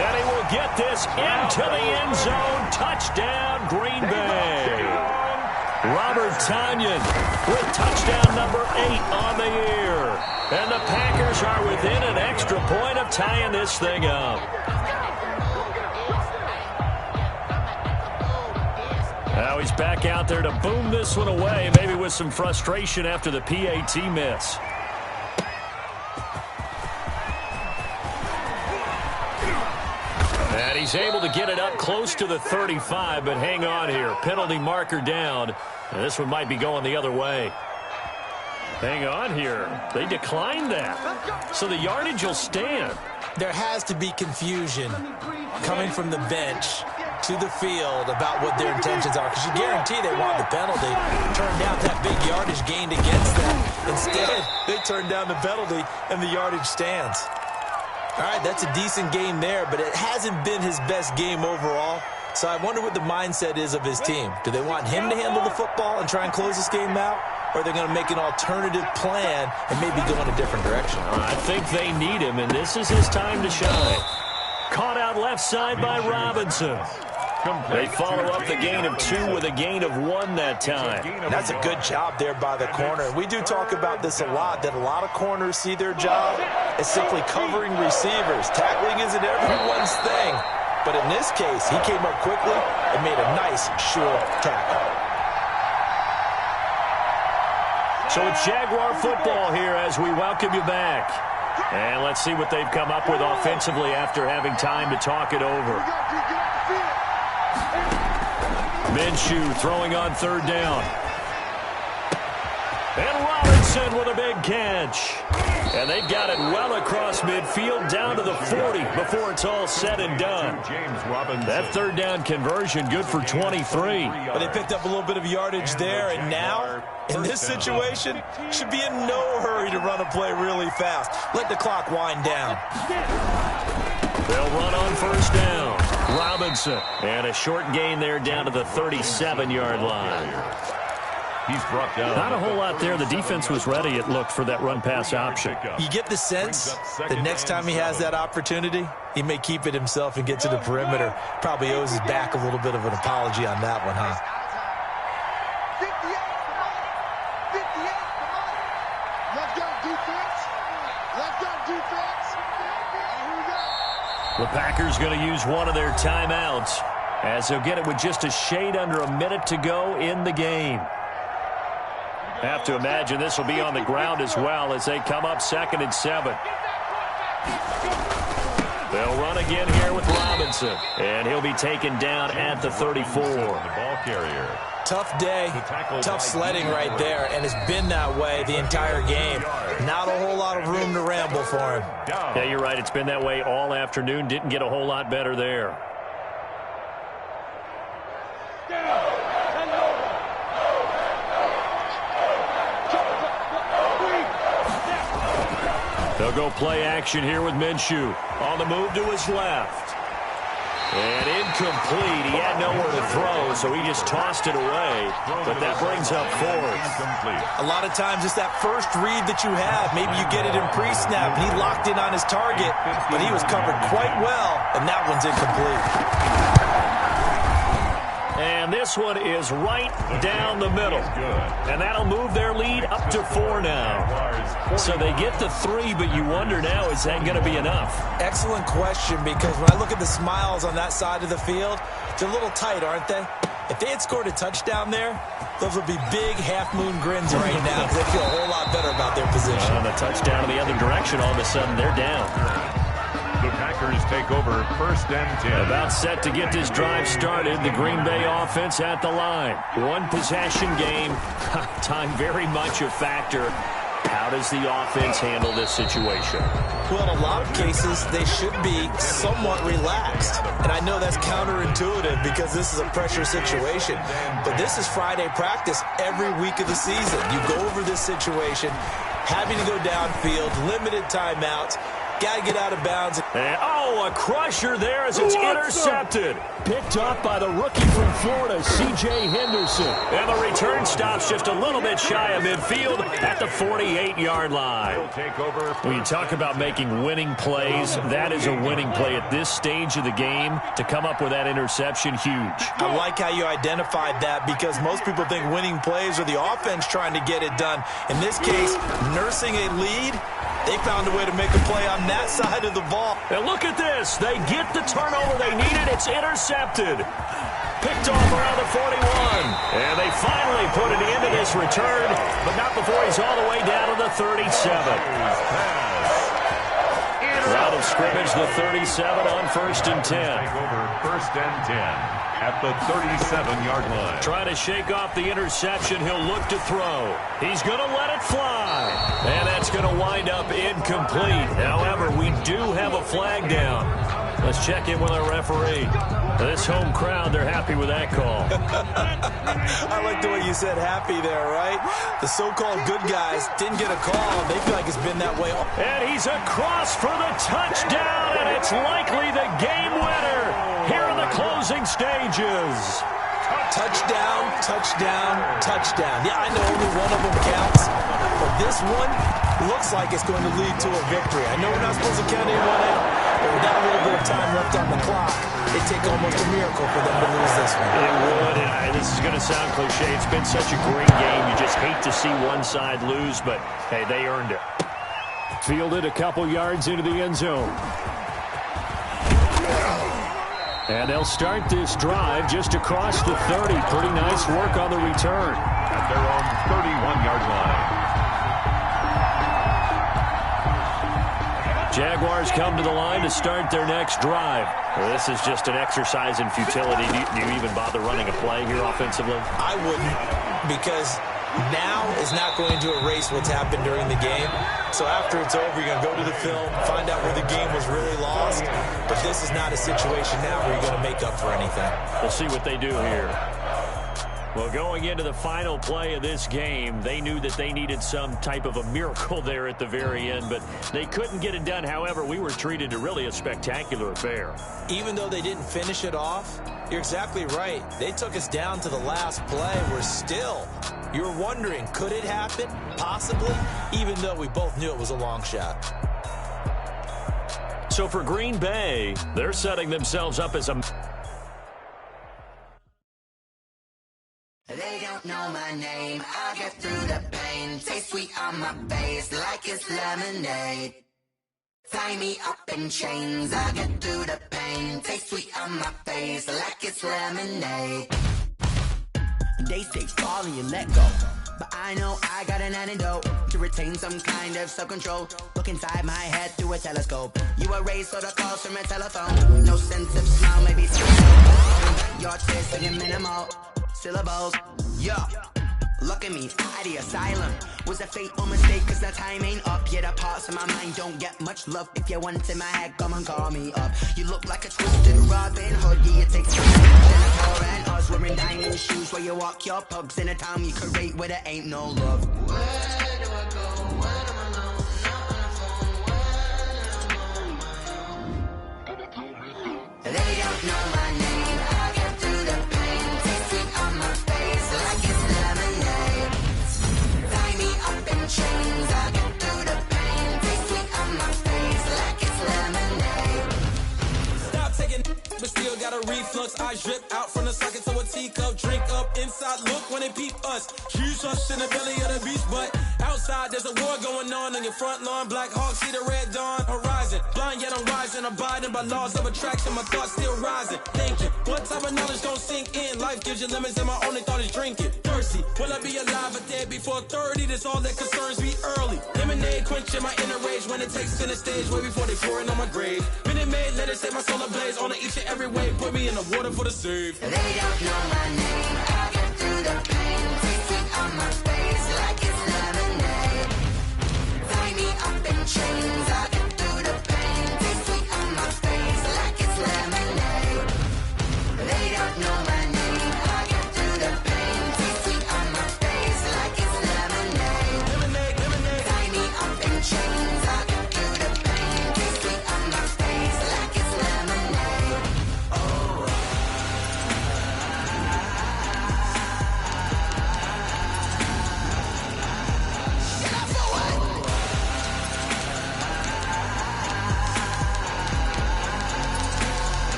And he will get this into the end zone. Touchdown, Green Bay. Robert Tonyan with touchdown number 8 on the year. And the Packers are within an extra point of tying this thing up. Now he's back out there to boom this one away, maybe with some frustration after the PAT miss. And he's able to get it up close to the 35, but hang on here. Penalty marker down. And this one might be going the other way. Hang on here. They declined that. So the yardage will stand. There has to be confusion coming from the bench to the field about what their intentions are, because you guarantee they want the penalty. Turned down that big yardage gained against them. Instead, they turned down the penalty, and the yardage stands. All right, that's a decent game there, but it hasn't been his best game overall. So I wonder what the mindset is of his team. Do they want him to handle the football and try and close this game out? Or are they going to make an alternative plan and maybe go in a different direction? I think they need him, and this is his time to shine. Caught out left side by Robinson. They follow up the gain of 2 with a gain of 1 that time. And that's a good job there by the corner. And we do talk about this a lot, that a lot of corners see their job as simply covering receivers. Tackling isn't everyone's thing. But in this case, he came up quickly and made a nice, sure tackle. So it's Jaguar football here as we welcome you back. And let's see what they've come up with offensively after having time to talk it over. Minshew throwing on 3rd down. And Robinson with a big catch. And they've got it well across midfield down to the 40 before it's all said and done. That 3rd down conversion good for 23. But they picked up a little bit of yardage there, and now, in this situation, should be in no hurry to run a play really fast. Let the clock wind down. They'll run on 1st down. Robinson. And a short gain there down to the 37-yard line. He's brought down. Not a whole lot there. The defense was ready, it looked, for that run-pass option. You get the sense that next time he has that opportunity, he may keep it himself and get to the perimeter. Probably owes his back a little bit of an apology on that one, huh? The Packers going to use one of their timeouts as they'll get it with just a shade under a minute to go in the game. Have to imagine this will be on the ground as well as they come up 2nd and 7. They'll run again here with Robinson, and he'll be taken down at the 34. The ball carrier. Tough day, tough sledding right there, and it's been that way the entire game. Not a whole lot of room to ramble for him. Yeah, you're right. It's been that way all afternoon. Didn't get a whole lot better there. They'll go play action here with Minshew. On the move to his left. And incomplete. He had nowhere to throw, so he just tossed it away. But that brings up 4th. A lot of times it's that first read that you have. Maybe you get it in pre-snap, and he locked in on his target, but he was covered quite well, and that one's incomplete. And this one is right down the middle. And that'll move their lead up to 4 now. So they get the 3, but you wonder now, is that going to be enough? Excellent question, because when I look at the smiles on that side of the field, they're a little tight, aren't they? If they had scored a touchdown there, those would be big half-moon grins right now because they feel a whole lot better about their position. On the touchdown in the other direction, all of a sudden they're down. The Packers take over 1st and 10. About set to get this drive started. The Green Bay offense at the line. One possession game. Time very much a factor. How does the offense handle this situation? Well, in a lot of cases, they should be somewhat relaxed. And I know that's counterintuitive because this is a pressure situation. But this is Friday practice every week of the season. You go over this situation, having to go downfield, limited timeouts. Got to get out of bounds. And, a crusher there as it's intercepted. Picked up by the rookie from Florida, C.J. Henderson. And the return stops just a little bit shy of midfield at the 48-yard line. When you talk about making winning plays, that is a winning play at this stage of the game. To come up with that interception, huge. I like how you identified that because most people think winning plays are the offense trying to get it done. In this case, nursing a lead, they found a way to make a play on that side of the ball. And look at this. They get the turnover they needed. It's intercepted. Picked off around the 41. And they finally put an end to this return, but not before he's all the way down to the 37. Round of scrimmage, the 37 on 1st and 10. Take over 1st and 10 at the 37-yard line. Trying to shake off the interception. He'll look to throw. He's going to let it fly. And that's going to wind up incomplete. However, we do have a flag down. Let's check in with our referee. This home crowd, they're happy with that call. I like the way you said happy there, right? The so-called good guys didn't get a call. They feel like it's been that way. And he's across for the touchdown, and it's likely the game winner here in the closing stages. Touchdown, touchdown, touchdown. Yeah, I know only one of them counts, but this one looks like it's going to lead to a victory. I know we're not supposed to count anyone out, but without a little bit of time left on the clock, it'd take almost a miracle for them to lose this one. It would, and this is going to sound cliche. It's been such a great game. You just hate to see one side lose, but, hey, they earned it. Fielded a couple yards into the end zone. And they'll start this drive just across the 30. Pretty nice work on the return. At their own 31-yard line. Jaguars come to the line to start their next drive. Well, this is just an exercise in futility. Do you even bother running a play here offensively? I wouldn't, because now is not going to erase what's happened during the game. So after it's over, you're going to go to the film, find out where the game was really lost. But this is not a situation now where you're going to make up for anything. We'll see what they do here. Well, going into the final play of this game, they knew that they needed some type of a miracle there at the very end, but they couldn't get it done. However, we were treated to really a spectacular affair. Even though they didn't finish it off, you're exactly right. They took us down to the last play. We're still, you were wondering, could it happen? Possibly, even though we both knew it was a long shot. So for Green Bay, they're setting themselves up as a... They don't know my name, I'll get through the pain. Taste sweet on my face like it's lemonade. Tie me up in chains, I get through the pain. Taste sweet on my face like it's lemonade. They say fall and you let go, but I know I got an antidote to retain some kind of self-control. Look inside my head through a telescope. You erase all the calls from a telephone. No sense of smile, maybe some your tears singing minimal syllables. Yeah, look at me, out the asylum. Was a fate or mistake, cause the time ain't up. Yet the parts of my mind don't get much love. If you want in my head, come and call me up. You look like a twisted Robin Hood. Yeah, it takes Jennifer and us wearing diamond shoes while you walk your pugs in a town you create where there ain't no love. Where do I go when I'm alone? Not on the phone, when I'm on my own. They don't know my name. I get through the pain. Taste sweet on my face like it's lemonade. Tie me up in chains. I get through the pain. Taste sweet on my face like it's lemonade. Stop taking, but still got a reflux. I drip out from the socket to a teacup. Drink up inside, look when they peep us. Choose us in the belly of the beast, but outside there's a war going on your front lawn. Black Hawk, see the red dawn horizon. Blind yet I'm rising, abiding by laws of attraction. My thoughts still rising. Thinking, what type of knowledge don't sink in? Life gives you lemons and my only thought is drinking. Thirsty, will I be alive or dead before 30? That's all that concerns me early. Lemonade quenching my inner rage when it takes center stage way before they pour it on my grave. Minute Maid, let it set my soul ablaze on each and every wave. Put me in the water for the save. They don't know my name. I get through the pain. Taste sweet on my face like it's lemonade. Tie me up in chains. I get through the pain. Taste sweet on my face like it's lemonade. They don't know my name. I get through the pain. Taste sweet on my face like it's lemonade. Lemonade, lemonade. Tie me up in chains. I get through the pain. Taste sweet on my face like it's lemonade. Oh.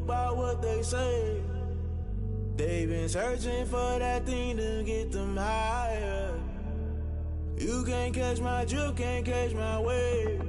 About what they say, they've been searching for that thing to get them higher. You can't catch my drift, can't catch my wave.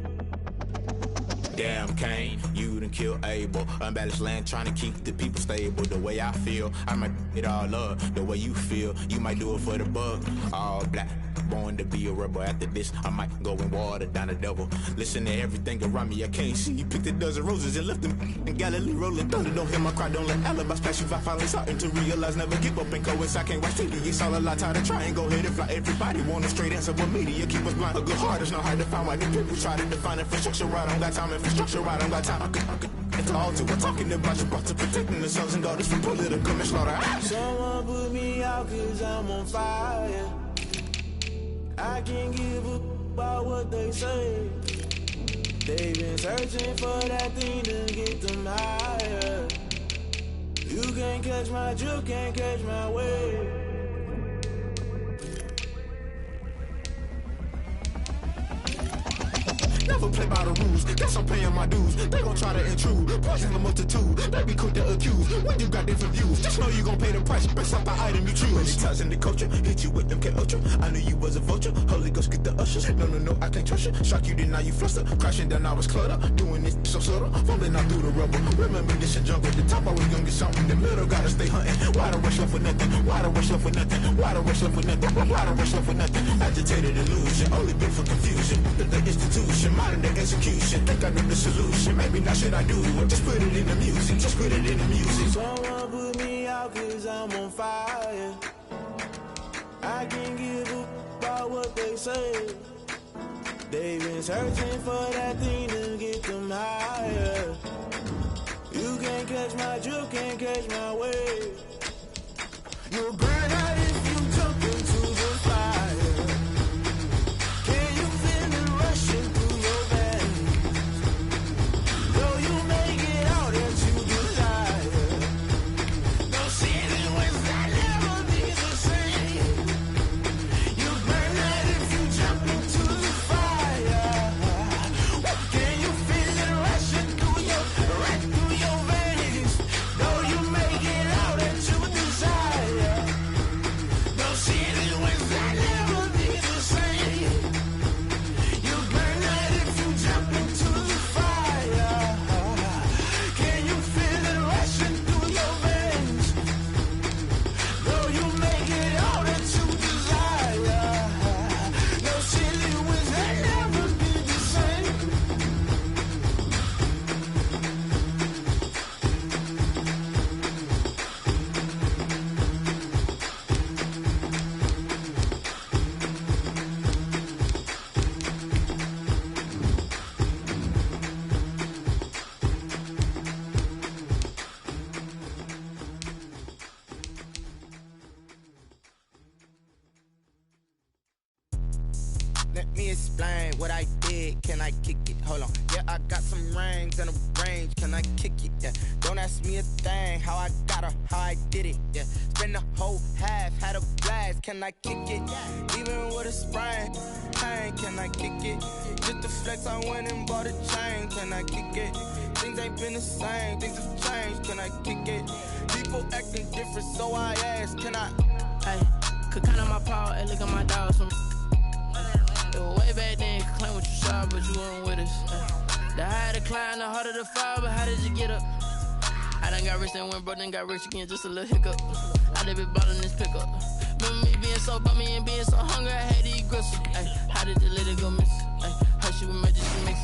Damn Kane, you done killed Abel. Unbalanced land trying to keep the people stable. The way I feel, I might it all up. The way you feel, you might do it for the bug. All black, born to be a rebel. After this, I might go and water down the devil. Listen to everything around me, I can't see. You picked a dozen roses and left them in Galilee rolling thunder. Don't hear my cry, don't let alibis pass you. I finally starting to realize, never give up and coincide. I can't watch TV, it's all a lot. Time to try and go ahead and fly. Everybody want a straight answer, but media keep us blind. A good heart is not hard to find. Why the people try to define infrastructure right? I don't got time, infrastructure right, I don't got time. I could it's all to we're talking about you, about to protecting the sons and daughters from political manslaughter. Someone put me out cause I'm on fire. I can't give up about what they say. They've been searching for that thing to get them higher. You can't catch my drift, can't catch my wave. Never play by the rules, guess I'm paying my dues. They gon' try to intrude, poison the multitude. They be quick to accuse, when you got different views. Just know you gon' pay the price, based off the item you choose. Many times in the culture, hit you with them Ultra. I knew you was a vulture, Holy Ghost get the ushers. No, I can't trust you. Shock you, then now you fluster. Crashing down, I was clutter. Doing this so subtle, falling out through the rubble. Remember this shit jungle, at the top I was gonna get something. In the middle, gotta stay hunting. Why the rush left for nothing? Why the rush left for nothing? Why the rush left for nothing? Why the rush left for nothing? Agitated illusion, only been for confusion. The institution, modern day execution. Think I know the solution. Maybe not should I do it? Just put it in the music. Just put it in the music. Someone put me out cause I'm on fire. I can't give up about what they say. They've been searching for that thing to get them higher. You can't catch my drift, can't catch my wave. You'll burn out if you jump into the fire. Can you feel it rushing through your veins? Though you make it out that you desire. No sin in Let me explain what I did. Can I kick it? Hold on. Yeah, I got some rings and a range. Can I kick it? Yeah. Don't ask me a thing. How I got her, how I did it. Yeah. Spend the whole half, had a blast. Can I kick it? Even with a sprain, pain. Can I kick it? Just to flex, I went and bought a chain. Can I kick it? Things ain't been the same. Things have changed. Can I kick it? People acting different, so I ask. Can I? Hey, could count on my paw and look at my dogs from. Way back then, could claim what you saw, but you weren't with us. The higher the climb, the harder the fall, but how did you get up? I done got rich and went broke, then got rich again, just a little hiccup. I done been ballin' this pickup. Remember me being so bummy and being so hungry, I had to eat gristle. How did you let it go miss? Her she was magic, she mix.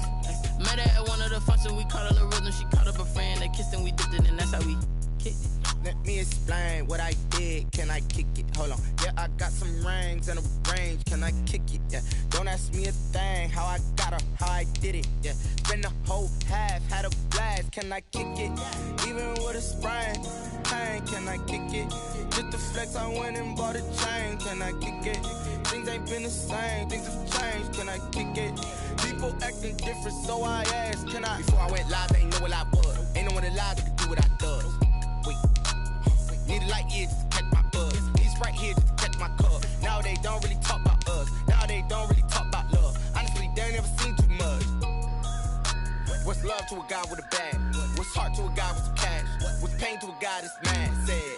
Met her at one of the functions, we caught a little rhythm. She caught up a friend, they kissed and we dipped it, and that's how we kicked it. Let me explain what I did. Can I kick it? Hold on. Yeah, I got some rings and a range. Can I kick it? Yeah. Don't ask me a thing. How I got her, how I did it. Yeah. Spend the whole half, had a blast. Can I kick it? Even with a sprain, pain. Can I kick it? Just to flex, I went and bought a chain. Can I kick it? Things ain't been the same. Things have changed. Can I kick it? People acting different, so I asked. Can I? Before I went live, they ain't know what I was. Ain't no one alive that could do what I does. Wait. Need a light here just to catch my buzz. Need Sprite here just to catch my cup. Now they don't really talk about us. Now they don't really talk about love. Honestly, they ain't never seen too much. What's love to a guy with a bag? What's heart to a guy with some cash? What's pain to a guy that's mad? Said.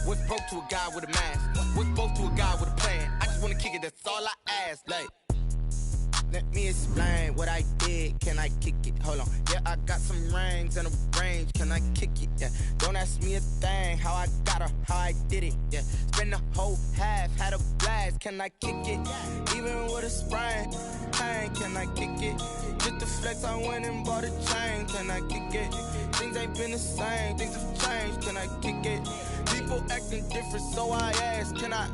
What's broke to a guy with a mask? What's both to a guy with a plan? I just wanna kick it, that's all I ask. Like, let me explain what I did. Can I kick it? Hold on. Yeah, I got some rings and a range. Can I kick it? Yeah. Don't ask me a thing. How I got her, how I did it. Yeah. Spend the whole half, had a blast. Can I kick it? Even with a sprain, pain. Can I kick it? Just to flex, I went and bought a chain. Can I kick it? Things ain't been the same. Things have changed. Can I kick it? People acting different, so I ask. Can I?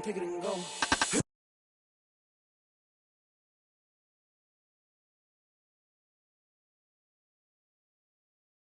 Kick it and go.